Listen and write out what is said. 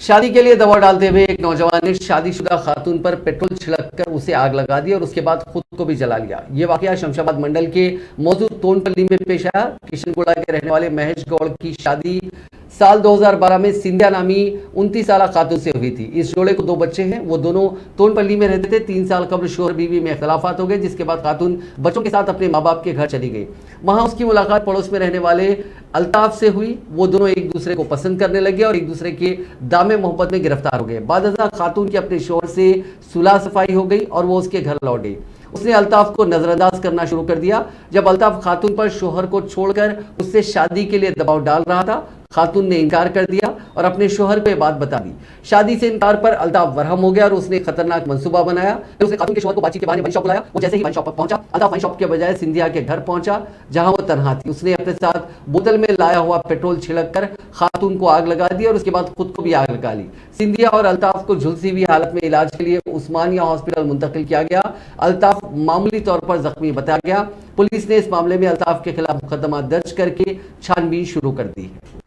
शादी के लिए दबाव डालते हुए एक नौजवान ने शादीशुदा खातून पर पेट्रोल छिड़ककर उसे आग लगा दी और उसके बाद खुद को भी जला लिया। ये वाकया शमशाबाद मंडल के मौजूद तोनपल्ली में पेश आया। किशनगुड़ा के रहने वाले महेश गौड़ की शादी साल 2012 में सिंधिया नामी 29 साल खातून से हुई थी। इस जोड़े को 2 बच्चे हैं। वो दोनों तोनपल्ली में रहते थे। 3 साल कब्ल शोहर बीवी में इख्तलाफात हो गए, जिसके बाद खातून बच्चों के साथ अपने माँ बाप के घर चली गई। वहां उसकी मुलाकात पड़ोस में रहने वाले अल्ताफ से हुई। वो दोनों एक दूसरे को पसंद करने लगे और एक दूसरे के दामे मोहब्बत में गिरफ्तार हो गए। बादशाह खातून की अपने शोहर से सुलह सफाई हो गई और वो उसके घर लौट गई। उसने अल्ताफ को नजरअंदाज करना शुरू कर दिया। जब अल्ताफ खातून पर शोहर को छोड़कर उससे शादी के लिए दबाव डाल रहा था, खातून ने इनकार कर दिया और अपने शोहर को यह बात बता दी। शादी से इनकार पर अल्ताफ बरहम हो गया और उसने खतरनाक मंसूबा बनाया। फिर उसने खातून के शोहर को बातचीत के बहाने वाइन शॉप बुलाया। वो जैसे ही वाइन शॉप पर पहुंचा, अल्ताफ वाइन शॉप के बजाय सिंधिया के घर पहुंचा, जहां वो तन्हा थी। उसने अपने साथ बोतल में लाया हुआ पेट्रोल छिड़क कर खातून को आग लगा दी और उसके बाद खुद को भी आग लगा ली। सिंधिया और अल्ताफ को झुलसी हुई हालत में इलाज के लिए उस्मानिया हॉस्पिटल मुंतकिल किया गया। अल्ताफ मामूली तौर पर जख्मी बताया गया। पुलिस ने इस मामले में अल्ताफ के खिलाफ मुकदमा दर्ज करके छानबीन शुरू कर दी है।